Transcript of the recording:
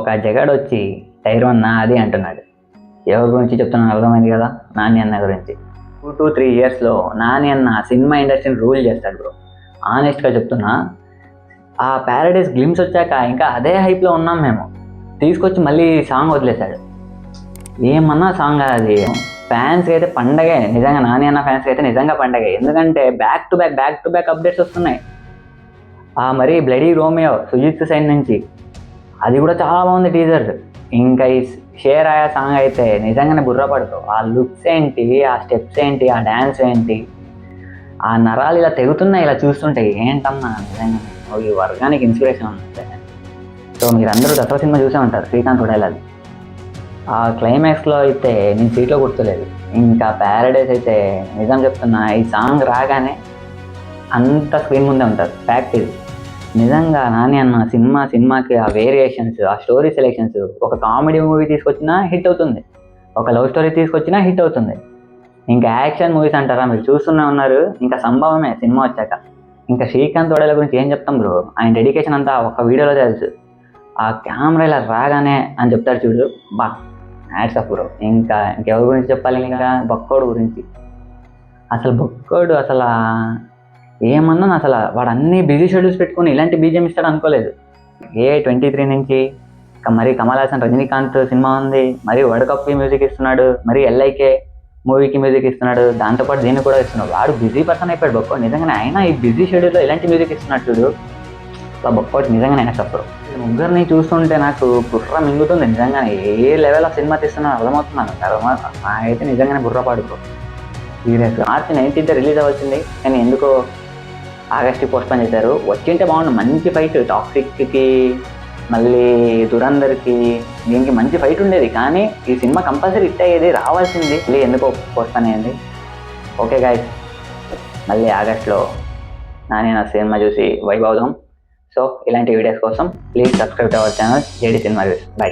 ఒక జగడ్ వచ్చి టైర్ 1 నాది అంటున్నాడు. ఎవరి గురించి చెప్తున్నాను అర్థమైంది కదా, నాని అన్న గురించి. 2 to 3 yearsలో నాని అన్న సినిమా ఇండస్ట్రీని రూల్ చేస్తాడు బ్రో. ఆనెస్ట్గా చెప్తున్నా, ఆ ప్యారడైస్ గ్లిమ్స్ వచ్చాక ఇంకా అదే హైప్లో ఉన్నాం మేము. తీసుకొచ్చి మళ్ళీ సాంగ్ వదిలేశాడు. ఏమన్నా సాంగ్ అది ఫ్యాన్స్కి అయితే పండగే, నిజంగా నాని అన్న ఫ్యాన్స్కి అయితే నిజంగా పండగే. ఎందుకంటే బ్యాక్ టు బ్యాక్ అప్డేట్స్ వస్తున్నాయి. మరి బ్లడీ రోమియో సుజిత్ సైన్ నుంచి అది కూడా చాలా బాగుంది టీజర్. ఇంకా ఈ షేర్ ఆయా సాంగ్ అయితే నిజంగానే బుర్ర పడుతావు. ఆ లుక్స్ ఏంటి, ఆ స్టెప్స్ ఏంటి, ఆ డ్యాన్స్ ఏంటి, ఆ నరాలు ఇలా తెగుతున్నాయి ఇలా చూస్తుంటాయి. ఏంటన్నా నిజంగా ఈ వర్గానికి ఇన్స్పిరేషన్ ఉంది. సో మీరందరూ దసరా సినిమా చూసే ఉంటారు, శ్రీకాంత్ ఉడేలాది. ఆ క్లైమాక్స్లో అయితే నేను సీట్లో కూర్చోలేదు. ఇంకా ప్యారడైస్ అయితే నిజం చెప్తున్నా, ఈ సాంగ్ రాగానే అంత స్క్రీన్ ముందే ఉంటారు. ఫ్యాక్ట్ ఇది. నిజంగా నాని అన్న సినిమాకి ఆ వేరియేషన్స్, ఆ స్టోరీ సెలెక్షన్స్, ఒక కామెడీ మూవీ తీసుకొచ్చినా హిట్ అవుతుంది, ఒక లవ్ స్టోరీ తీసుకొచ్చినా హిట్ అవుతుంది. ఇంకా యాక్షన్ మూవీస్ అంటారా, మీరు చూస్తూనే ఉన్నారు. ఇంకా సంభవమే సినిమా వచ్చాక. ఇంకా శ్రీకాంత్ వడేల గురించి ఏం చెప్తాం బ్రో, ఆయన డెడికేషన్ అంతా ఒక వీడియోలో తెలుసు. ఆ కెమెరా ఇలా రాగానే అని చెప్తారు చూడు, బా హ్యాట్స్ ఆఫ్ బ్రో. ఇంకెవరి గురించి చెప్పాలి, ఇంకా బొక్కోడు గురించి. అసలు బొక్కోడు అసలు ఏమన్నా, అసలు వాడు అన్ని బిజీ షెడ్యూల్స్ పెట్టుకుని ఇలాంటి బీజిఎం ఇస్తాడు అనుకోలేదు. 23 నుంచి మరి కమల్ హాసన్ రజనీకాంత్ సినిమా ఉంది, మరి వరల్డ్ కప్కి మ్యూజిక్ ఇస్తున్నాడు, మరి ఎల్ఐకే మూవీకి మ్యూజిక్ ఇస్తున్నాడు, దాంతోపాటు దీన్ని కూడా ఇస్తున్నాడు. వాడు బిజీ పర్సన్ అయిపోయాడు బొక్కోడు నిజంగానే. అయినా ఈ బిజీ షెడ్యూల్లో ఇలాంటి మ్యూజిక్ ఇస్తున్నాడు చూడు, అలా బొక్కోడు నిజంగానే హ్యాట్స్ ఆఫ్ బ్రో. ముగ్గురిని చూస్తుంటే నాకు బుర్ర మింగుతుంది నిజంగానే. ఏ లెవెల్ ఆఫ్ సినిమా తీస్తున్నా అర్థమవుతున్నాను. నాకైతే నిజంగానే బుర్ర పాడుకో సీరియస్. March 19th రిలీజ్ అవ్వాల్సింది, కానీ ఎందుకో ఆగస్ట్కి పోస్ట్పోన్ చేశారు. వచ్చింటే బాగుండు, మంచి ఫైట్. టాక్సిక్కి మళ్ళీ దురందర్కి దీనికి మంచి ఫైట్ ఉండేది. కానీ ఈ సినిమా కంపల్సరీ హిట్ అయ్యేది, రావాల్సింది. మళ్ళీ ఎందుకో పోస్ట్పోన్ అయ్యింది. ఓకే గాయస్, మళ్ళీ ఆగస్ట్లో నాని నా సినిమా చూసి వైబ్ అవుదాం. సో ఇలాంటి వీడియోస్ కోసం please subscribe to our channel JD cinema reviews. By.